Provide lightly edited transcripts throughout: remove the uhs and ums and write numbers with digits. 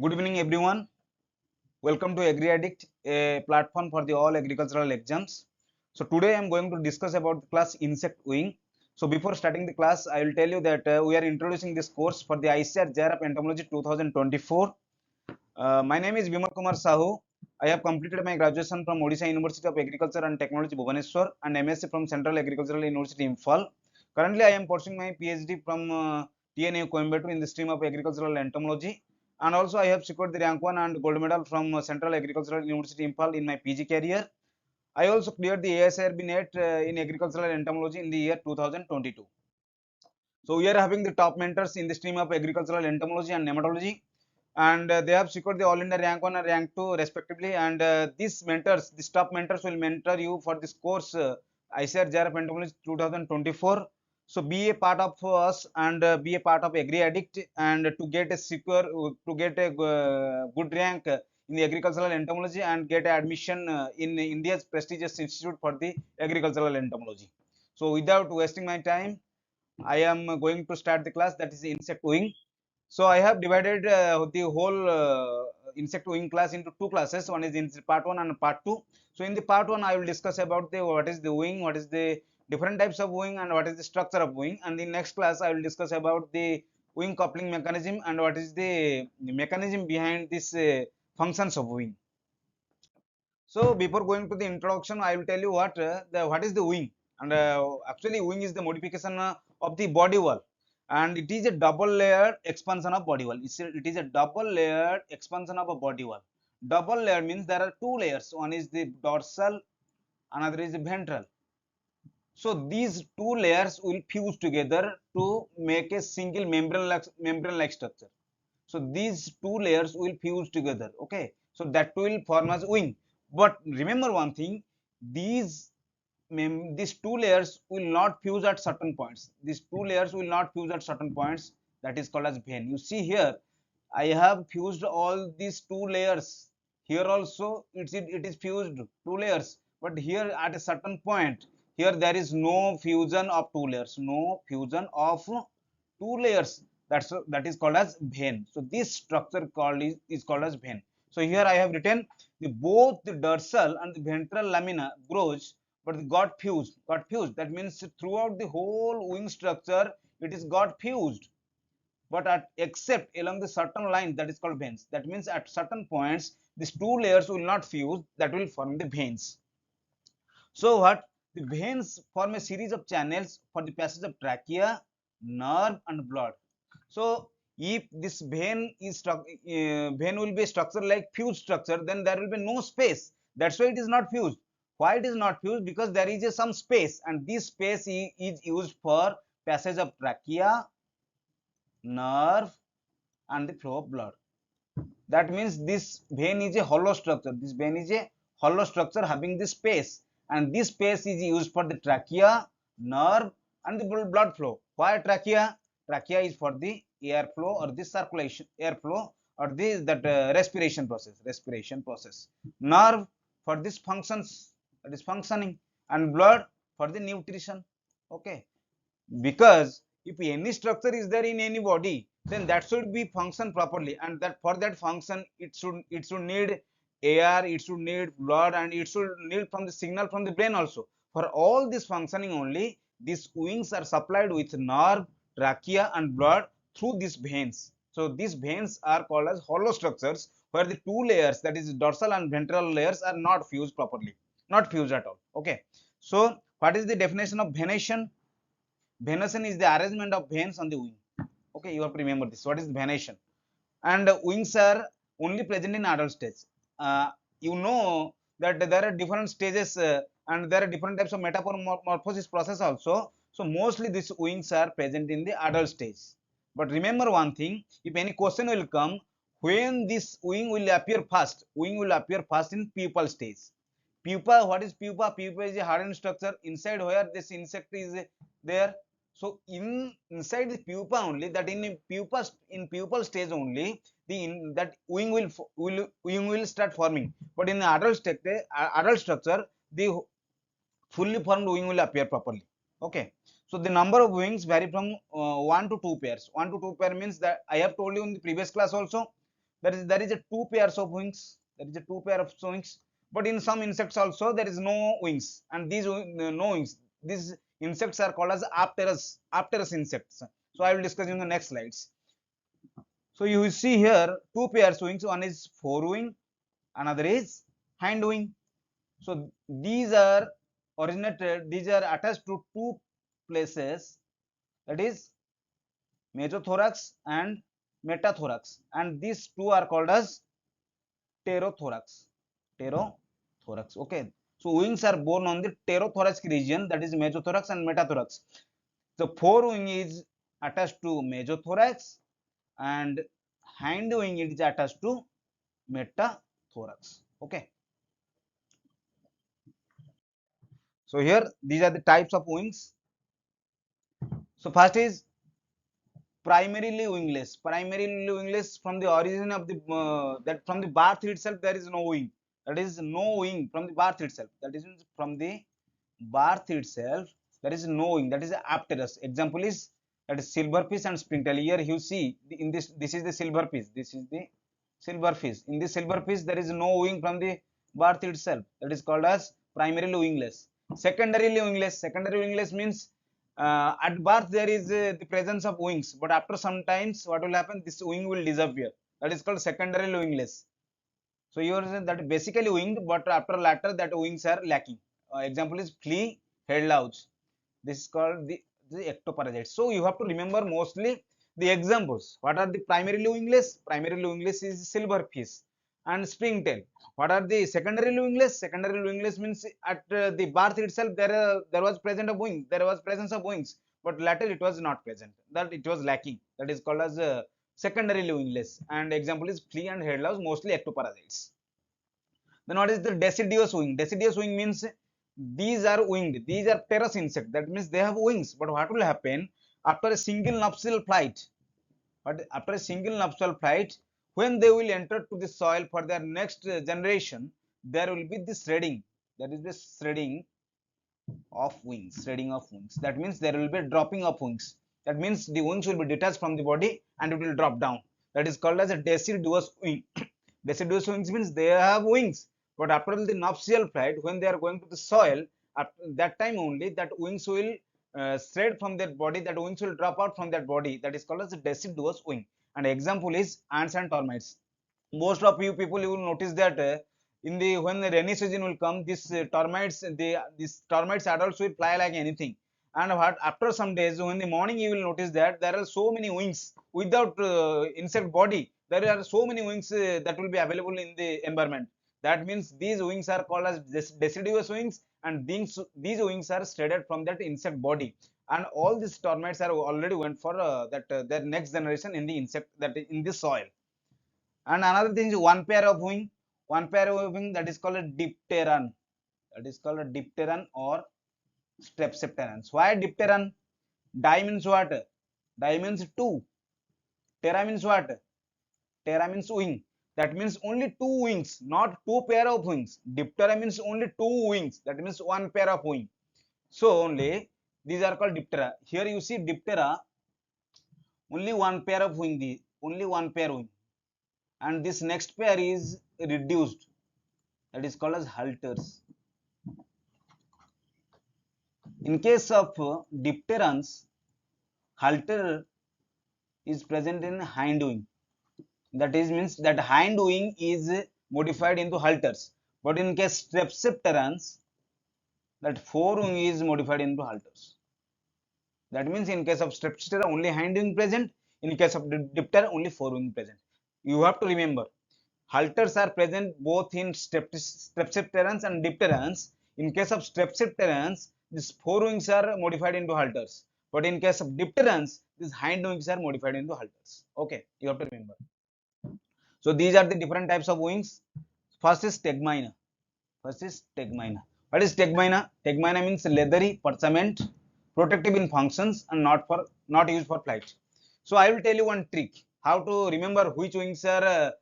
Good evening, everyone. Welcome to AgriAddict, a platform for the all agricultural exams. So today I am going to discuss about the class insect wing. So before starting the class, I will tell you that we are introducing this course for the ICAR JRF Entomology 2024. My name is Bimal Sahoo. I have completed my graduation from Odisha University of Agriculture and Technology Bhubaneswar and MSc from Central Agricultural University Imphal. Currently, I am pursuing my PhD from TNU Coimbatore in the stream of Agricultural Entomology, and also I have secured the rank 1 and gold medal from Central Agricultural University Imphal in my PG career. I also cleared the ASIRB NET in Agricultural Entomology in the year 2022. So we are having the top mentors in the stream of Agricultural Entomology and Nematology, and they have secured the All India rank 1 and rank 2 respectively. And these top mentors will mentor you for this course ICAR JRF Entomology 2024. So be a part of us and be a part of AgriAddict, and to get a secure, to get a good rank in the agricultural entomology and get admission in India's prestigious institute for the agricultural entomology. So without wasting my time, I am going to start the class, that is insect wing. So I have divided the whole insect wing class into two classes. One is in part 1 and part 2. So in the part 1, I will discuss about the what is the wing, what is the different types of wing, and what is the structure of wing. And the next class, I will discuss about the wing coupling mechanism and what is the mechanism behind this functions of wing. So before going to the introduction, I will tell you what is the wing. And actually, wing is the modification of the body wall, and it is a double layered expansion of body wall. It is a double layered expansion of a body wall. Double layer means there are two layers. One is the dorsal, another is the ventral. So these two layers will fuse together to make a single membrane-like structure. So these two layers will fuse together. Okay, so that will form as wing. But remember one thing: these two layers will not fuse at certain points. These two layers will not fuse at certain points. That is called as vein. You see here, I have fused all these two layers. Here also it is fused two layers, but here at a certain point, here there is no fusion of two layers. No fusion of two layers. That is called as vein. So this structure is called as vein. So here I have written both the dorsal and the ventral lamina grows, but got fused. That means throughout the whole wing structure, it is got fused. But except along the certain line, that is called veins. That means at certain points, these two layers will not fuse. That will form the veins. So what? The veins form a series of channels for the passage of trachea, nerve, and blood. So if this vein will be structured like fused structure, then there will be no space. That's why it is not fused. Why it is not fused? Because there is some space, and this space is used for passage of trachea, nerve, and the flow of blood. That means this vein is a hollow structure. This vein is a hollow structure having this space, and this space is used for the trachea, nerve, and the blood flow. Why trachea? Trachea is for the airflow or the circulation, airflow or respiration process. Nerve for this functions, that is functioning, and blood for the nutrition. Okay, because if any structure is there in any body, then that should be function properly, and that for that function it should need air, it should need blood, and it should need from the signal from the brain also. For all this functioning only, these wings are supplied with nerve, trachea, and blood through these veins. So these veins are called as hollow structures, where the two layers, that is dorsal and ventral layers, are not fused properly, not fused at all. Okay, so what is the definition of venation? Venation is the arrangement of veins on the wing. Okay, you have to remember this. What is venation? And wings are only present in adult stage. You know that there are different stages and there are different types of metamorphosis process also. So mostly these wings are present in the adult stage. But remember one thing: if any question will come, when this wing will appear first? Wing will appear first in pupal stage. Pupa, what is pupa? Pupa is a hardened structure inside where this insect is there. So inside the pupa only, that in pupal stage only, that wing will start forming. But in the adult structure, the fully formed wing will appear properly. Okay. So the number of wings vary from 1 to 2 pairs. 1 to 2 pair means that I have told you in the previous class also. there is a two pairs of wings. There is a two pair of wings. But in some insects also there is no wings, and these no wings. These insects are called as apterous insects. So I will discuss in the next slides. So you will see here two pairs wings. One is forewing, another is hindwing. So these are originated. These are attached to two places. That is mesothorax and metathorax, and these two are called as pterothorax. Pterothorax. Okay. So wings are born on the pterothoracic region, that is mesothorax and metathorax. The forewing is attached to mesothorax and hind wing is attached to metathorax. Okay. So here these are the types of wings. So first is primarily wingless. Primarily wingless from the origin of the that from the birth itself there is no wing. That is no wing from the birth itself. That is from the birth itself there is no wing. That is apterous. Example is that is silverfish and springtail. Here you see in this is the silverfish. This is the silverfish. In this silverfish there is no wing from the birth itself. That is called as primarily wingless. Secondarily wingless. Secondary wingless means at birth there is the presence of wings, but after some times what will happen, this wing will disappear. That is called secondary wingless. So you are saying that basically winged, but after latter that wings are lacking. Example is flea, head louse. This is called the ectoparasite. So you have to remember mostly the examples. What are the primarily wingless? Primarily wingless is silverfish and springtail. What are the secondary wingless? Secondary wingless means at the birth itself there was present of wing, there was presence of wings, but later it was not present. That it was lacking. That is called as secondary wingless. And example is flea and head louse, mostly ectoparasites. Then what is the deciduous wing? Deciduous wing means these are winged. These are terrace insect. That means they have wings. But what will happen after a single nuptial flight? But after a single nuptial flight, when they will enter to the soil for their next generation, there will be this shredding. There is this shredding of wings. Shredding of wings. That means there will be a dropping of wings. That means the wings will be detached from the body and it will drop down. That is called as a deciduous wing. Deciduous wings means they have wings, but after the nuptial flight, when they are going to the soil, at that time only that wings will shred from their body, that wings will drop out from that body. That is called as a deciduous wing. And example is ants and termites. Most of you people, you will notice that in the when the rainy season will come, these termites adults will fly like anything. And what after some days, when the morning, you will notice that there are so many wings without insect body. There are so many wings that will be available in the environment. That means these wings are called as deciduous wings, and these wings are shredded from that insect body. And all these termites are already went for their next generation in the insect, that in the soil. And another thing is one pair of wing, that is called a dipteran. That is called a dipteran or strepsipterans. Why dipteran? Di means what? Di means two. Ptera means what? Ptera means wing. That means only two wings, not two pair of wings. Diptera means only two wings. That means one pair of wing. So only these are called diptera. Here you see diptera, only one pair of wing. Only one pair wing. And this next pair is reduced. That is called as halters. In case of dipterans, halter is present in hind wing. That is means that hind wing is modified into halters. But in case strepsipterans, that forewing is modified into halters. That means in case of strepsiptera only hind wing present. In case of diptera only forewing present. You have to remember, halters are present both in strepsipterans and dipterans. In case of strepsipterans, these forewings are modified into halters. But in case of dipterans, these hind wings are modified into halters. Okay, you have to remember. So these are the different types of wings. First is tegmina. First is tegmina. What is tegmina? Tegmina means leathery parchment, protective in functions and not used for flight. So I will tell you one trick how to remember which wings are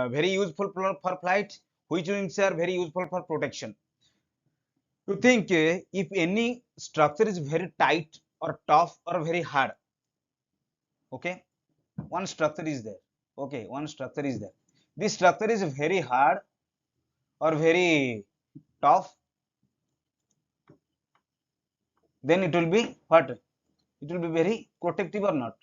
very useful for flight, which wings are very useful for protection. You think if any structure is very tight or tough or very hard, okay, one structure is there. Okay, one structure is there. this structure is very hard or very tough, then it will be what? It will be very protective or not?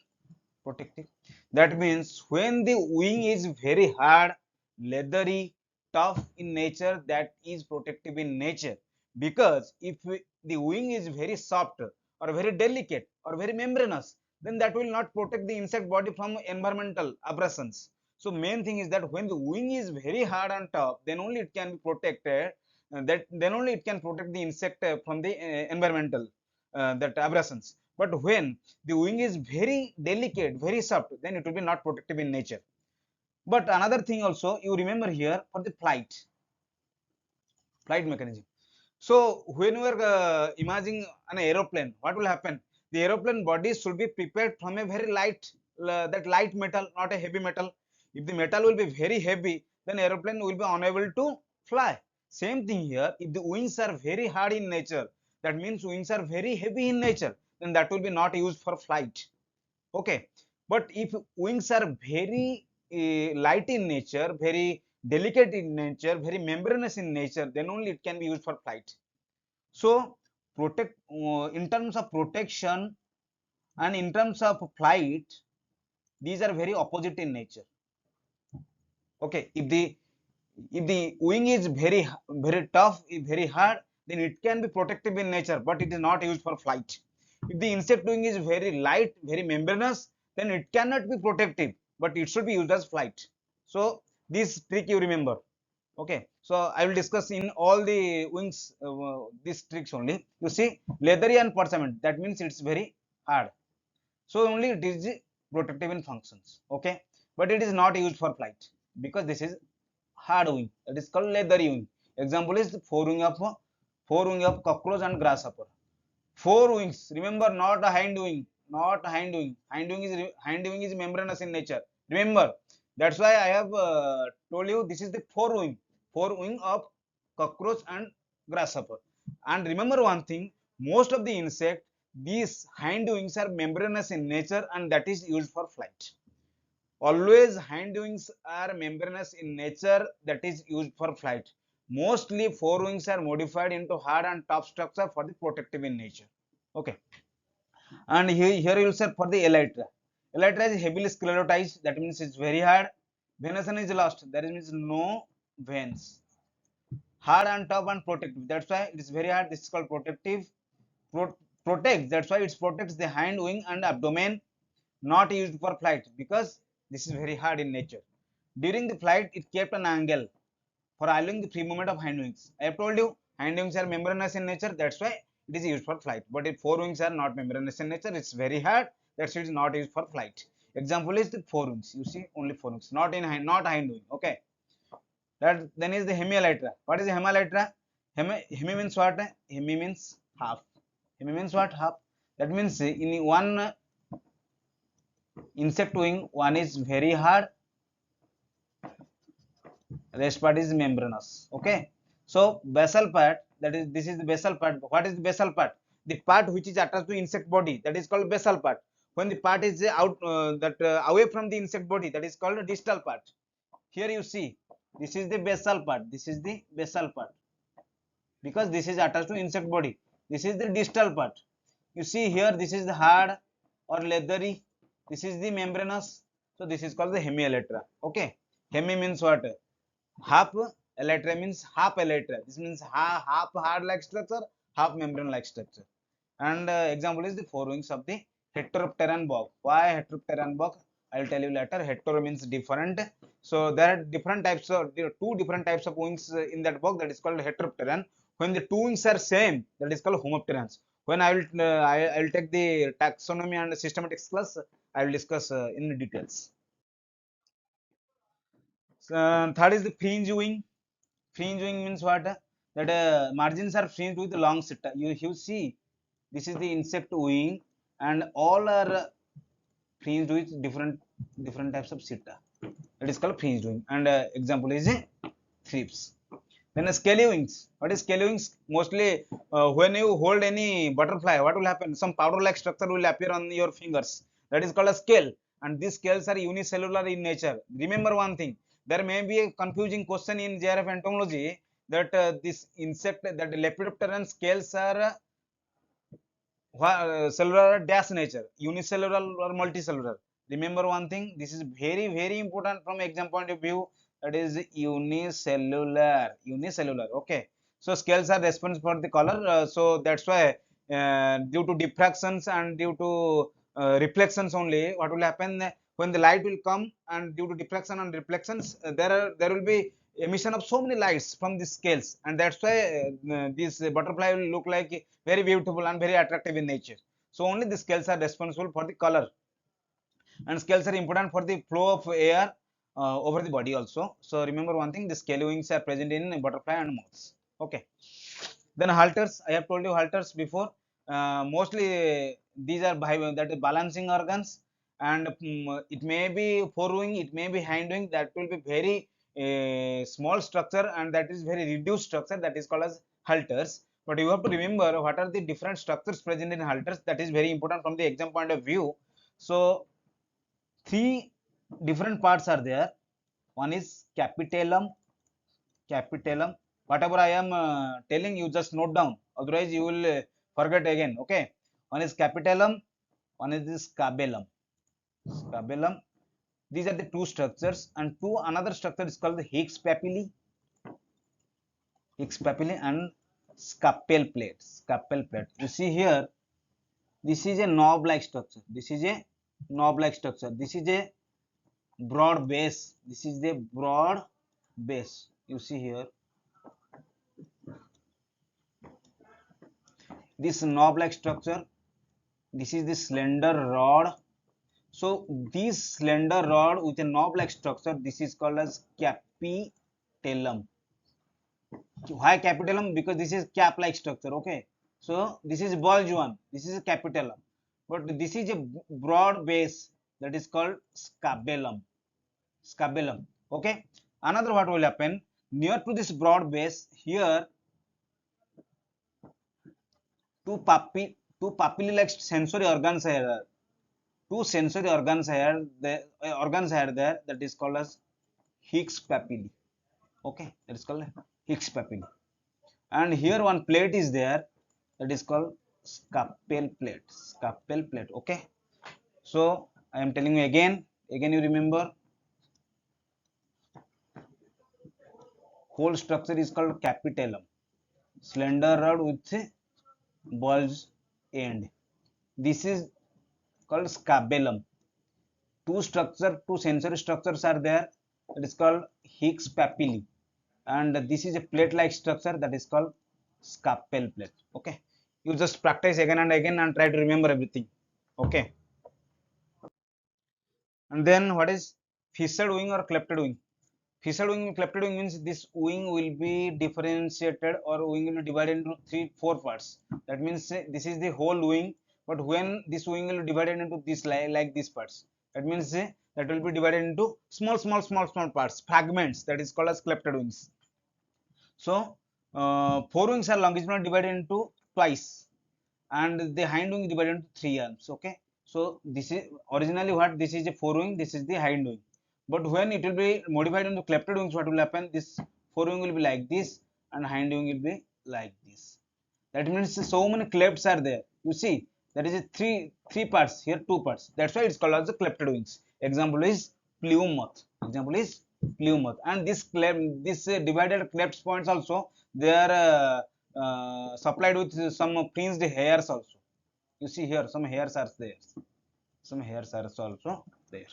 Protective. That means when the wing is very hard, leathery, tough in nature, that is protective in nature. Because if the wing is very soft or very delicate or very membranous, then that will not protect the insect body from environmental abrasions. So main thing is that when the wing is very hard and tough, then only it can be protected. That then only it can protect the insect from the environmental that abrasions. But when the wing is very delicate, very soft, then it will be not protective in nature. But another thing also, you remember here for the flight mechanism. So when we are imagining an aeroplane, what will happen? The aeroplane body should be prepared from a very light, that light metal, not a heavy metal. If the metal will be very heavy, then aeroplane will be unable to fly. Same thing here. If the wings are very hard in nature, that means wings are very heavy in nature, then that will be not used for flight. Okay. But if wings are very light in nature, very delicate in nature, very membranous in nature, then only it can be used for flight. So in terms of protection and in terms of flight, these are very opposite in nature. Okay, if the wing is very tough, very hard, then it can be protective in nature, but it is not used for flight. If the insect wing is very light, very membranous, then it cannot be protective, but it should be used as flight. So this trick you remember. Okay, so I will discuss in all the wings these tricks only. You see, leathery and persimmon, that means it's very hard. So only it is protective in functions. Okay, but it is not used for flight because this is hard wing. That is called leathery wing. Example is four wing of cockroach and grasshopper. Four wings. Remember, not a hind wing. Not hind wing. Hind wing is membranous in nature. Remember. That's why I have told you this is the four wing. Four wing of cockroach and grasshopper. And remember one thing. Most of the insect, these hind wings are membranous in nature, and that is used for flight. Always hind wings are membranous in nature, that is used for flight. Mostly forewings are modified into hard and tough structure for the protective in nature. Okay. And here you will say for the elytra. Elytra is heavily sclerotized, that means it's very hard. Venation is lost, that means no veins. Hard and tough and protective, that's why it is very hard. This is called protective. Protects, that's why it protects the hind wing and abdomen. Not used for flight because this is very hard in nature. During the flight, it kept an angle for allowing the free movement of hind wings. I have told you, hind wings are membranous in nature, that's why it is used for flight. But if forewings are not membranous in nature, it's very hard, that's why it is not used for flight. Example is the forewings. You see, only forewings, not hind wing. Okay. That then is the hemielytra. What is the hemielytra? Hemi means what? Hemi means half. Hemi means what? Half. That means in one insect wing, one is very hard, rest part is membranous. Okay, so basal part, that is, this is the basal part. What is the basal part? The part which is attached to insect body, that is called basal part. When the part is out away from the insect body, that is called distal part. Here you see, this is the basal part, this is the basal part, because this is attached to insect body. This is the distal part. You see here, this is the hard or leathery, this is the membranous, so this is called the hemielytra. Okay, hemi means what? Half. Elytra means half elytra. This means half hard like structure, half membrane like structure. And example is the forewings of the heteropteran bug. Why heteropteran bug? I will tell you later. Hetero means different. So there are different types of, there are two different types of wings in that bug, that is called heteropteran. When the two wings are same, that is called homopterans. When I will take the taxonomy and systematics class, I will discuss in details. Third is the fringe wing. Fringe wing means what? That margins are fringed with long seta. You see, this is the insect wing, and all are fringed with different types of seta. It is called fringed wing. And example is thrips. Then scaly wings. What is scaly wings? Mostly when you hold any butterfly, what will happen? Some powder-like structure will appear on your fingers. That is called a scale. And these scales are unicellular in nature. Remember one thing. There may be a confusing question in JRF entomology that this insect, that Lepidopteran scales are cellular dash nature, unicellular or multicellular. Remember one thing, this is very, very important from exam point of view, that is unicellular, unicellular. Okay, so scales are responsible for the color, so that's why due to diffractions and due to reflections only, what will happen when the light will come, and due to diffraction and reflections, there will be emission of so many lights from the scales, and that's why this butterfly will look like very beautiful and very attractive in nature. So only the scales are responsible for the color, and scales are important for the flow of air over the body also. So remember one thing, the scale wings are present in butterfly and moths. Okay, then halters, I have told you halters before. Mostly these are that is balancing organs, and it may be forewing, it may be hindwing. That will be very small structure, and that is very reduced structure, that is called as halters. But you have to remember what are the different structures present in halters. That is very important from the exam point of view. So three different parts are there. One is capitellum. Capitellum. Whatever I am telling you, just note down. Otherwise, you will forget again. Okay. One is capitellum. One is the scabellum. Scabellum. These are the two structures, and another structure is called the Higgs papillae. Higgs papillae and scapel plate. Scapel plate. You see here, this is a knob-like structure. This is a knob-like structure. This is a broad base. This is the broad base. You see here, this knob-like structure. This is the slender rod. So this slender rod with a knob-like structure, this is called as capitellum. Why capitellum? Because this is cap-like structure. Okay. So this is bulge one. This is a capitellum. But this is a broad base, that is called scabellum. Scabellum. Okay. Another what will happen, near to this broad base here, two papillae-like sensory organs are, two sensory organs are there, that is called as Higgs papillae. Okay, that is called Higgs papillae. And here one plate is there, that is called scapel plate. Scapel plate. Okay. So I am telling you again you remember, whole structure is called capitellum. Slender rod with bulge end. This is called scabellum. Two sensory structures are there, that is called Higgs papillae, and this is a plate-like structure, that is called scapel plate. Okay, you just practice again and again and try to remember everything. Okay, and then what is fissed wing or clefted wing? Fissed wing, clefted wing means this wing will be differentiated, or wing will be divided into 3-4 parts. That means this is the whole wing, but when this wing will be divided into this like these parts, that means that will be divided into small parts, fragments, that is called as clefted wings. So forewings are longitudinally divided into twice, and the hind wing divided into 3 arms. Okay, so this is originally what, this is a forewing, this is the hind wing. But when it will be modified into clefted wings, what will happen? This forewing will be like this, and hind wing will be like this. That means so many clefts are there. You see, that is a three parts here, 2 parts. That's why it's called as the clefted wings. Example is plumeth. Example is plumeth. And this divided clefts points also, they are supplied with some fringed hairs also. You see here, some hairs are there. Some hairs are also there.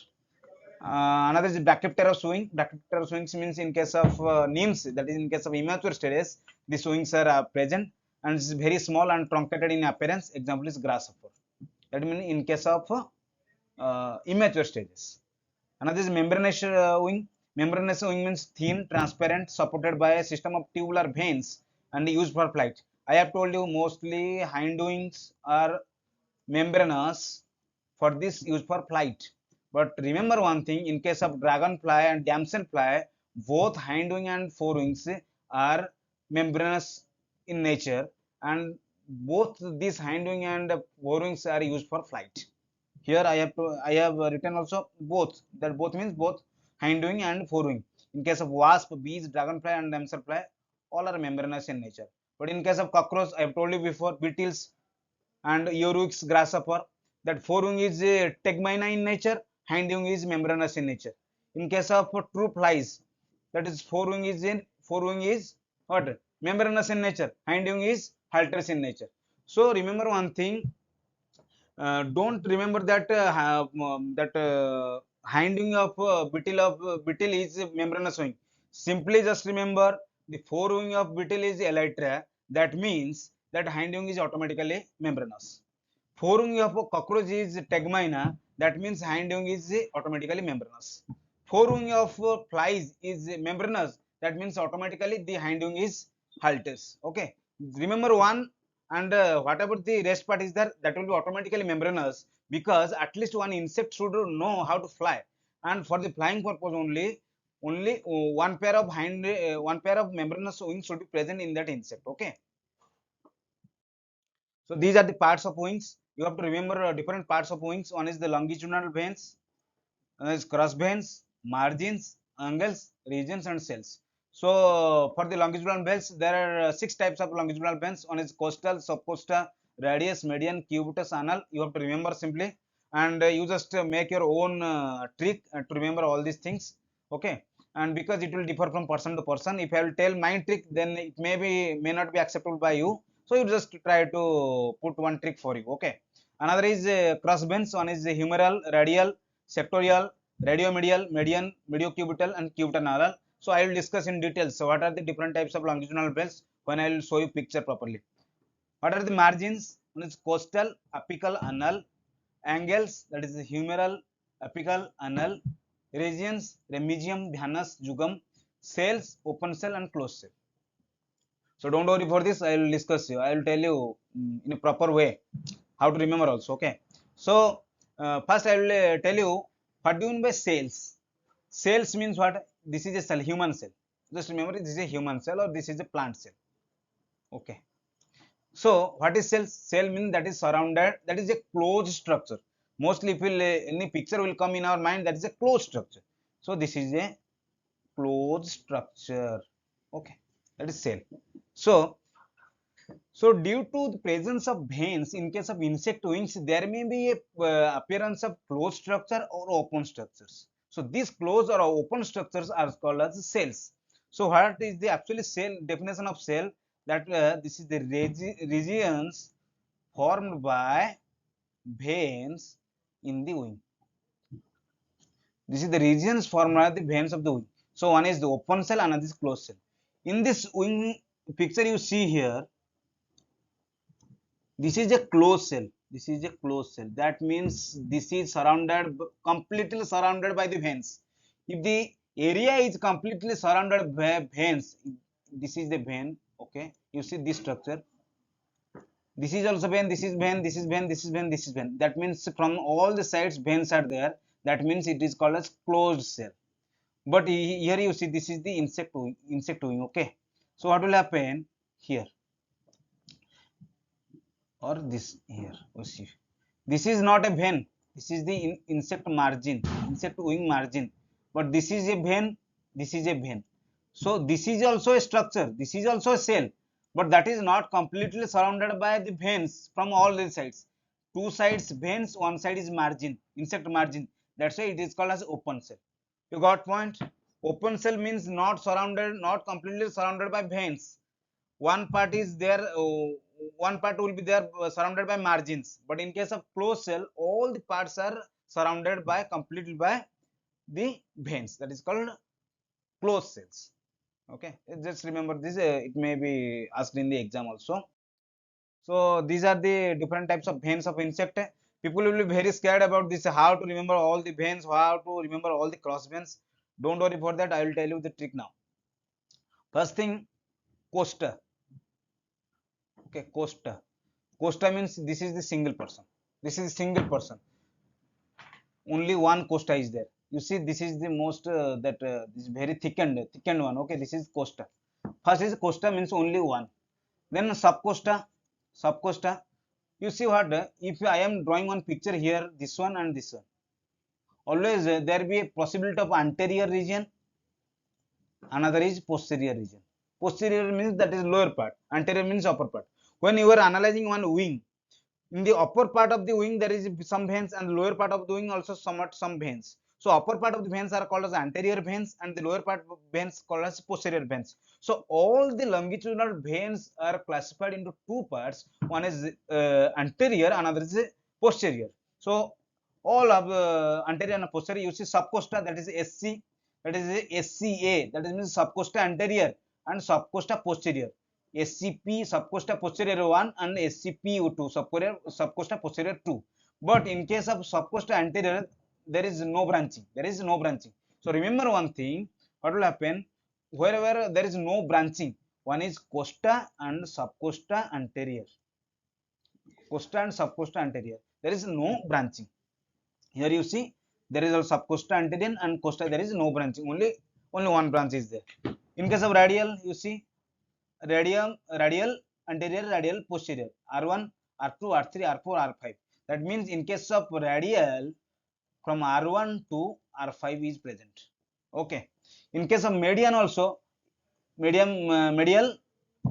Another is brachypterous wing. Brachypterous wings means in case of nymphs, that is in case of immature stages, these wings are present, and it is very small and truncated in appearance. Example is grasshopper. That means in case of immature stages. Another is membranous wing. Membranous wing means thin, transparent, supported by a system of tubular veins and used for flight. I have told you mostly hind wings are membranous, for this used for flight. But remember one thing, in case of dragonfly and damselfly, both hind wing and forewings are membranous in nature, and both these hind wing and forewings are used for flight. Here I have written also both, that both means both hind wing and forewing. In case of wasp, bees, dragonfly and damselfly, all are membranous in nature. But in case of cockroach, I have told you before, beetles and earwigs, grasshopper, that forewing is tegmina in nature, hindwing is membranous in nature. In case of true flies, that is forewing is what? Membranous in nature, hindwing is halterous in nature. So remember one thing, don't remember that hindwing of beetle is membranous wing. Simply just remember the forewing of beetle is elytra. That means that hindwing is automatically membranous. Forewing of cockroach is tegmina. That means hindwing is automatically membranous. Forewing of flies is membranous. That means automatically the hindwing is haltous. Okay, remember one, and whatever the rest part is there, that will be automatically membranous, because at least one insect should know how to fly, and for the flying purpose only one pair of membranous wings should be present in that insect. Okay, so these are the parts of wings. You have to remember different parts of wings. One is the longitudinal veins, one is cross veins, margins, angles, regions and cells. So for the longitudinal veins, there are six types of longitudinal veins. One is costal, subcostal, radius, median, cubitus, anal. You have to remember simply, and you just make your own trick to remember all these things. Okay, and because it will differ from person to person, if I will tell my trick, then it may not be acceptable by you. So you just try to put one trick for you. Okay, another is cross veins. One is humeral, radial, sectorial, radiomedial, median, mediocubital and cubital. So I will discuss in details. So what are the different types of longitudinal veins when I will show you picture properly. What are the margins? One is costal, apical, anal. Angles, that is the humeral, apical, anal. Regions, remigium, venous, jugum. Cells, open cell and closed cell. So don't worry for this. I will discuss you. I will tell you in a proper way how to remember also. Okay. So first I will tell you what do you mean by cells. Cells means what? This is a cell, human cell. Just remember, this is a human cell or this is a plant cell. Okay. So what is cell? Cell means that is surrounded, that is a closed structure. Mostly if any picture will come in our mind, that is a closed structure. So this is a closed structure. Okay, that is cell. So due to the presence of veins in case of insect wings, there may be a appearance of closed structure or open structures. So these closed or open structures are called as cells. So what is the actually cell definition of cell? That this is the regions formed by veins in the wing. This is the regions formed by the veins of the wing. So one is the open cell, another is closed cell. In this wing picture you see here, this is a closed cell. This is a closed cell. That means this is completely surrounded by the veins. If the area is completely surrounded by veins, this is the vein. Okay, you see this structure. This is also vein. This is vein. This is vein. This is vein. This is vein. That means from all the sides veins are there. That means it is called as closed cell. But here you see this is the insect wing. Okay, so what will happen here? Or this here, we see this is not a vein, this is the insect wing margin, but this is a vein, this is a vein. So this is also a structure, this is also a cell, but that is not completely surrounded by the veins from all the sides. Two sides veins, one side is margin, insect margin. That's why it is called as open cell. You got point? Open cell means not completely surrounded by veins. One part is there, one part will be there surrounded by margins, but in case of closed cell, all the parts are surrounded by completely by the veins. That is called closed cells. Okay, just remember this. It may be asked in the exam also. So these are the different types of veins of insect. People will be very scared about this, how to remember all the veins, how to remember all the cross veins. Don't worry for that, I will tell you the trick now. First thing, costa. Okay, costa. Costa means this is the single person. This is single person. Only one costa is there. You see, this is the most this very thickened one. Okay, this is costa. First is costa means only one. Then subcosta. Subcosta. You see what? If I am drawing one picture here, this one and this one, always there be a possibility of anterior region another is posterior region. Posterior means that is lower part, anterior means upper part. When you are analyzing one wing, in the upper part of the wing there is some veins, and lower part of the wing also somewhat some veins. So upper part of the veins are called as anterior veins, and the lower part of veins called as posterior veins. So all the longitudinal veins are classified into two parts. One is anterior, another is posterior. So all of anterior and posterior, you see subcosta, that is SC, that is SCA, that is means subcosta anterior and subcosta posterior. SCP subcosta posterior 1 and SCPU2 subcosta posterior 2. But in case of subcosta anterior, there is no branching. There is no branching. So remember one thing, what will happen wherever there is no branching, one is costa and subcosta anterior. Costa and subcosta anterior, there is no branching. Here you see there is a subcosta anterior and costa, there is no branching, only one branch is there. In case of radial, you see radial, anterior, radial, posterior, R1, R2, R3, R4, R5. That means in case of radial, from R1 to R5 is present. Okay. In case of median also, medial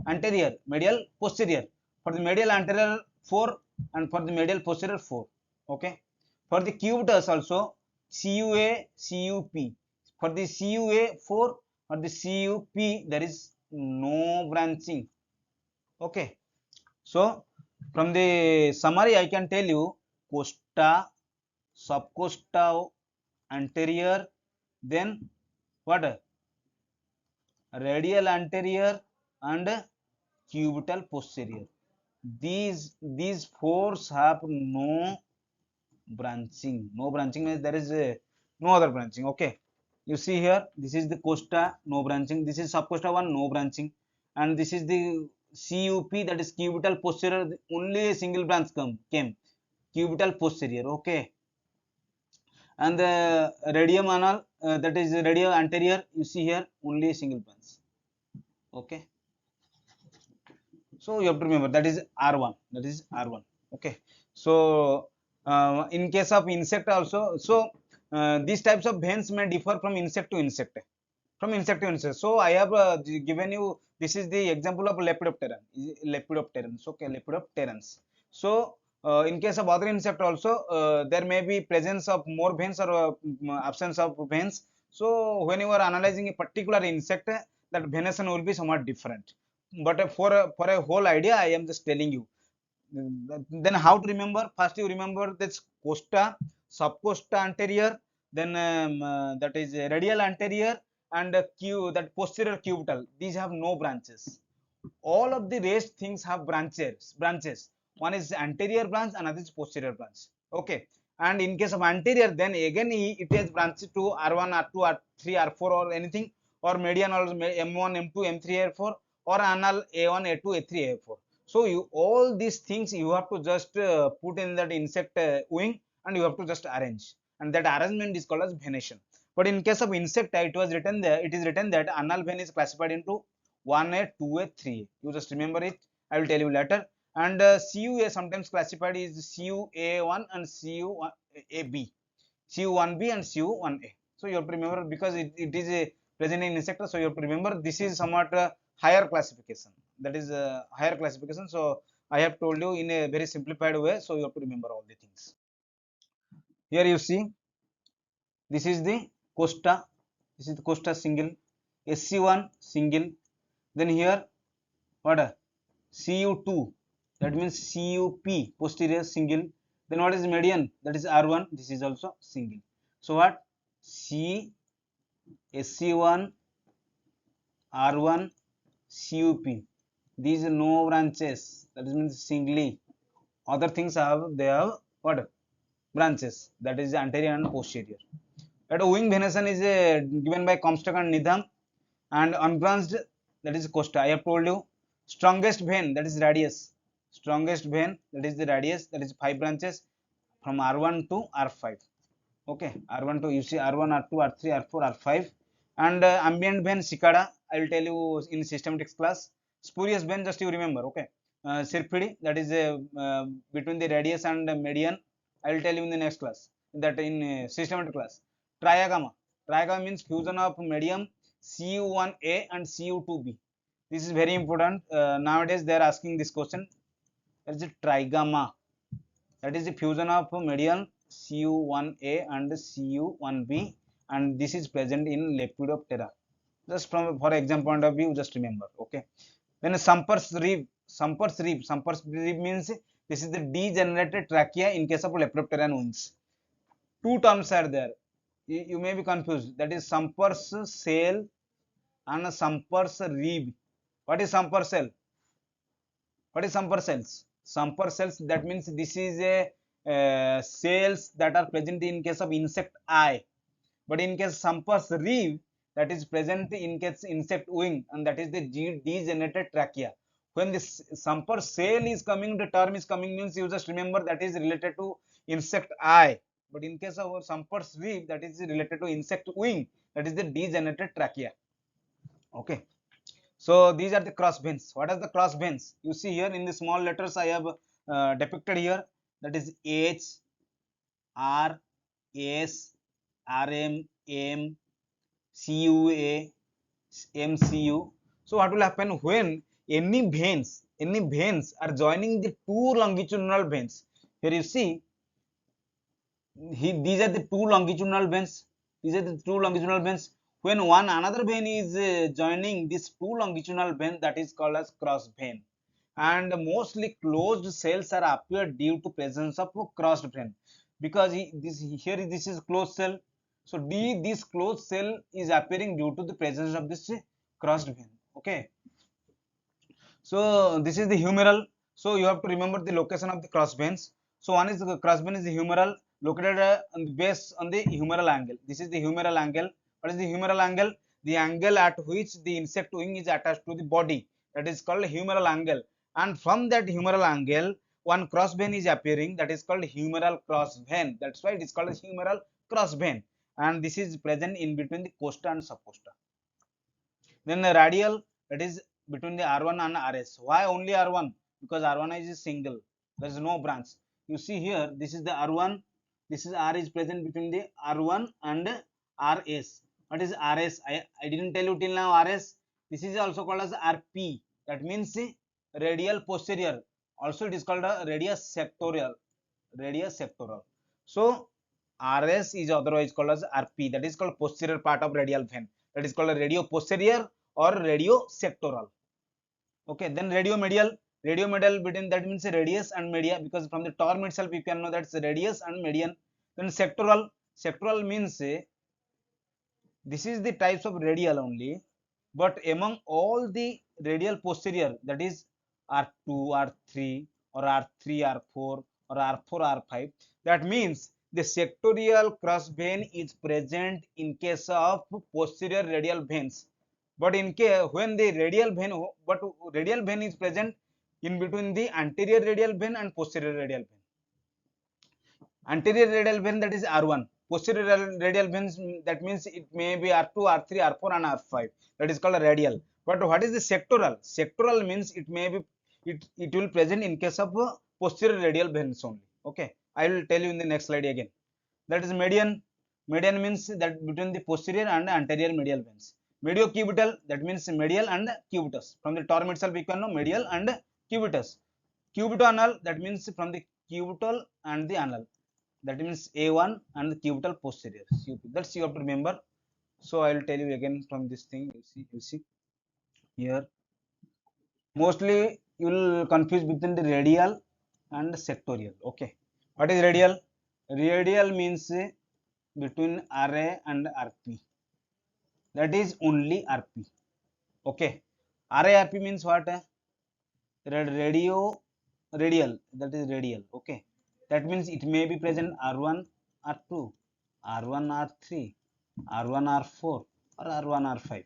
anterior, medial posterior. For the medial anterior 4 and for the medial posterior 4. Okay. For the cubitus also, CUA, CUP. For the CUA 4 or the CUP, there is no branching. Okay. So from the summary, I can tell you costa, subcosta anterior, then what? Radial anterior and cubital posterior. These fours have no branching. No branching means there is no other branching. Okay. You see here, this is the costa, no branching. This is subcosta 1, no branching. And this is the CUP, that is cubital posterior, only a single branch came. Cubital posterior. Okay. And the radium anal, that is radial anterior, you see here, only a single branch. Okay. So you have to remember that is R1. That is R1. Okay. So in case of insect also, so these types of veins may differ from insect to insect. From insect to insect. So I have given you, this is the example of Lepidopteran. Lepidopterans. Okay, Lepidopterans. So in case of other insect also, there may be presence of more veins or absence of veins. So when you are analyzing a particular insect, that venation will be somewhat different. But for a whole idea, I am just telling you. Then how to remember? First you remember this costa, subcosta anterior, then that is radial anterior, and that posterior cubital. These have no branches. All of the rest things have branches. One is anterior branch, another is posterior branch. Okay. And in case of anterior, then again it has branches to R1, R2, R3, R4 or anything, or median or M1, M2, M3, M4, or anal A1, A2, A3, A4. So you all these things you have to just put in that insect wing, and you have to just arrange, and that arrangement is called as venation. But in case of insect, it is written that anal vein is classified into 1A, 2A, 3A. You just remember it. I will tell you later. And CUA sometimes classified is CUA1 and CUAB, CU1B and CU1A. So you have to remember, because it is a present in insect. So you have to remember this is somewhat higher classification. That is a higher classification. So I have told you in a very simplified way. So you have to remember all the things. Here you see, this is the costa. This is the costa single, SC1 single. Then here what? CU2, that means CUP posterior single. Then what is median? That is R1. This is also single. So what? C, SC1, R1, CUP. These are no branches. That means singly. Other things they have what? Branches. That is anterior and posterior. That wing venation is given by Comstock and Needham, and unbranched, that is costa. I have told you. Strongest vein, that is radius. Strongest vein, that is the radius, that is 5 branches from R1 to R5. Okay, R1 to, you see R1, R2, R3, R4, R5. And ambient vein cicada, I will tell you in systematics class. Spurious vein, just you remember. Okay, Syrphid, that is between the radius and median. I will tell you in the next class, that in systematic class. Triagama, triagama means fusion of medium CU1A and CU2B. This is very important. Nowadays they are asking this question. That is trigama. That is the fusion of median CU1A and CU1B, and this is present in Lepidoptera. Just from for exam point of view, just remember. Okay. Then Sumper's rib. Sumper's rib means this is the degenerated trachea in case of Lepidopteran wings. Two terms are there. You may be confused. That is Sumper's cell and Sumper's rib. What is Sumper cell? What is Sumper cells? Sumper cells, that means this is a cells that are present in case of insect eye. But in case Sumper's rib, that is present in case insect wing, and that is the degenerated trachea. When this Sumper cell is coming, the term is coming means you just remember that is related to insect eye. But in case of Sumper's rib, that is related to insect wing, that is the degenerated trachea. Okay. So these are the cross veins. What are the cross veins? You see here in the small letters I have depicted here. That is H, R, S, RM, M, CUA, MCU. So what will happen when any veins are joining the two longitudinal veins? Here you see, these are the two longitudinal veins. These are the two longitudinal veins. When one another vein is joining this two longitudinal vein, that is called as cross vein. And mostly closed cells are appeared due to presence of crossed vein, because this is closed cell. So this closed cell is appearing due to the presence of this crossed vein. Okay. So this is the humeral. So you have to remember the location of the cross veins. So one is the cross vein is the humeral, located on the base on the humeral angle. This is the humeral angle. What is the humeral angle? The angle at which the insect wing is attached to the body. That is called humeral angle. And from that humeral angle, one cross vein is appearing. That is called humeral cross vein. That's why it is called a humeral cross vein. And this is present in between the costa and subcosta. Then the radial, that is between the R1 and RS. Why only R1? Because R1 is single. There is no branch. You see here, this is the R1. This is R is present between the R1 and RS. What is RS? I didn't tell you till now RS. This is also called as RP. That means radial posterior. Also it is called a radius sectorial. Radius sectoral. So RS is otherwise called as RP. That is called posterior part of radial vein. That is called a radio posterior or radio sectoral. Okay, then radio medial. Radio medial between, that means radius and media, because from the term itself you can know that's radius and median. Then sectoral. Sectoral means this is the types of radial only, but among all the radial posterior, that is R2, R3 or R3, R4 or R4, R5, that means the sectorial cross vein is present in case of posterior radial veins. But in case when the radial vein is present in between the anterior radial vein and posterior radial vein. Anterior radial vein, that is R1. Posterior radial veins, that means it may be R2, R3, R4 and R5. That is called a radial. But what is the sectoral? Sectoral means it may be, it will present in case of posterior radial veins only. Okay, I will tell you in the next slide again. That is median. Median means that between the posterior and anterior medial veins. Mediocubital, that means medial and cubitus. From the term itself we can know medial and cubitus. Cubital, that means from the cubital and the anal. That means A1 and the cubital posterior. That's you have to remember. So I will tell you again from this thing. You see here. Mostly you will confuse between the radial and sectorial. Okay. What is radial? Radial means between RA and RP. That is only RP. Okay. RA RP means what? Radial. That is radial. Okay. That means it may be present R1, R2, R1, R3, R1, R4 or R1, R5.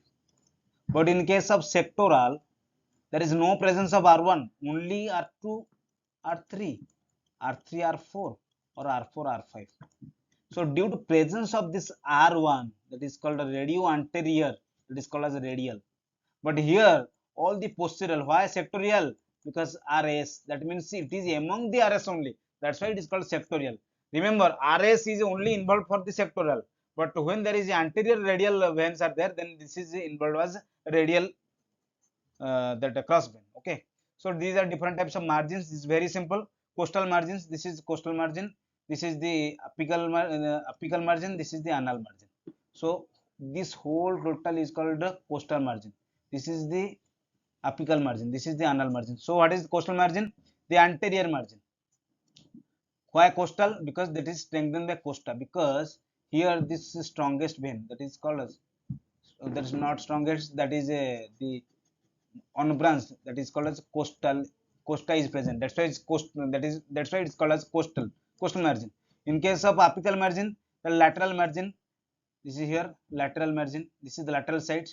But in case of sectoral, there is no presence of R1, only R2, R3, R3, R4 or R4, R5. So due to presence of this R1, that is called a radio anterior, that is called as a radial. But here all the posterior, why sectorial? Because RS, that means it is among the RS only. That's why it is called sectorial. Remember, RS is only involved for the sectorial, But when there is anterior radial veins are there, then this is involved as radial that cross vein. Okay, so these are different types of margins. This is very simple. Coastal margins, this is coastal margin, this is the apical margin, this is the anal margin. So this whole total is called the coastal margin. This is the apical margin, this is the anal margin. So what is the coastal margin? The anterior margin. Why coastal? Because that is strengthened by costa, because here this is strongest vein, that is called as, that is not strongest, that is the on branch, that is called as coastal. Costa is present, that's why it's coast, that's why it's called as coastal margin. In case of apical margin, the lateral margin, this is here lateral margin, this is the lateral side.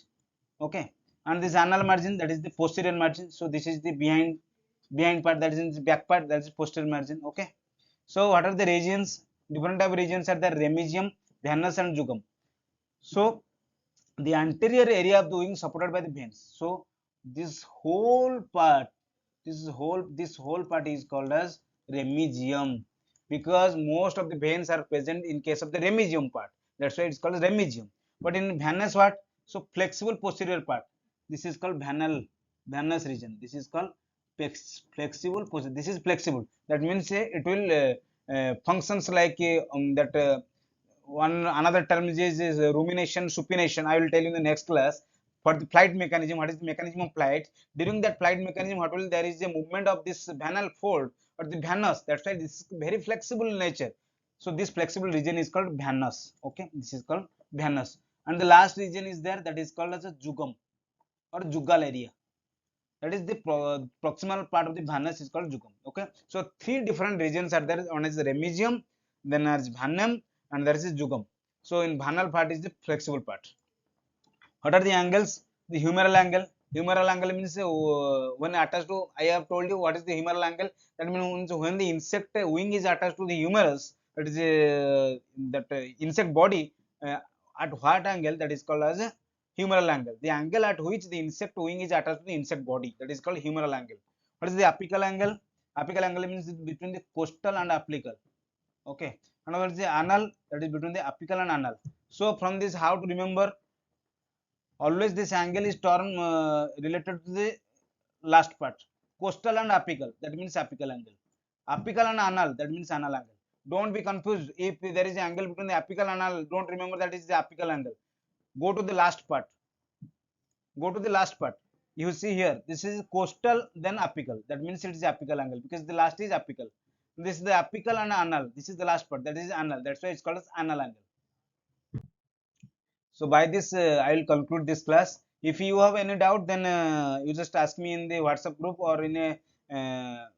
Okay, and this anal margin, that is the posterior margin. So this is the behind part, that is in the back part, that is posterior margin. Okay, so what are the regions? Different type of regions are there: remigium, venous, and jugum. So the anterior area of the wing supported by the veins. So this whole part, this whole part is called as remigium, because most of the veins are present in case of the remigium part. That's why it's called as remigium. But in venous, what? So flexible posterior part, this is called venous region. This is called flexible posterior. This is flexible. That means it will functions like that. One another term is rumination, supination. I will tell you in the next class. For the flight mechanism, what is the mechanism of flight? During that flight mechanism, what will there is a movement of this venal fold or the venous. That's why this is very flexible in nature. So this flexible region is called venous. Okay, this is called venous. And the last region is there, that is called as a jugum or jugal area. That is the proximal part of the venous is called jugum. Okay, so three different regions are there. One is the remigium, then there is venum, and there is a jugum. So in venal part is the flexible part. What are the angles? The humeral angle. Humeral angle means when attached to, I have told you what is the humeral angle. That means when the insect wing is attached to the humerus, that is that insect body, at what angle, that is called as a humeral angle. The angle at which the insect wing is attached to the insect body, that is called humeral angle. What is the apical angle? Apical angle means between the costal and apical. Okay. And what is the anal? That is between the apical and anal. So from this, how to remember? Always this angle is term related to the last part. Coastal and apical, that means apical angle. Apical and anal, that means anal angle. Don't be confused. If there is an angle between the apical and anal, don't remember that is the apical angle. Go to the last part. Go to the last part. You see here, this is coastal, then apical. That means it is apical angle, because the last is apical. This is the apical and anal. This is the last part, that is anal. That's why it's called as anal angle. So by this, I will conclude this class. If you have any doubt, then you just ask me in the WhatsApp group or in a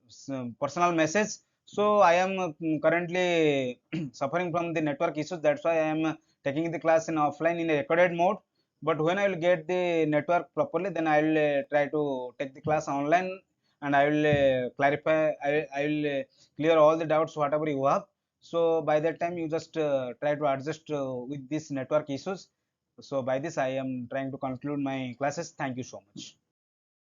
personal message. So I am currently suffering from the network issues. That's why I am taking the class in offline in a recorded mode. But when I will get the network properly, then I will try to take the class online, and I will clarify. I will clear all the doubts whatever you have. So by that time, you just try to adjust with these network issues. So by this, I am trying to conclude my classes. Thank you so much.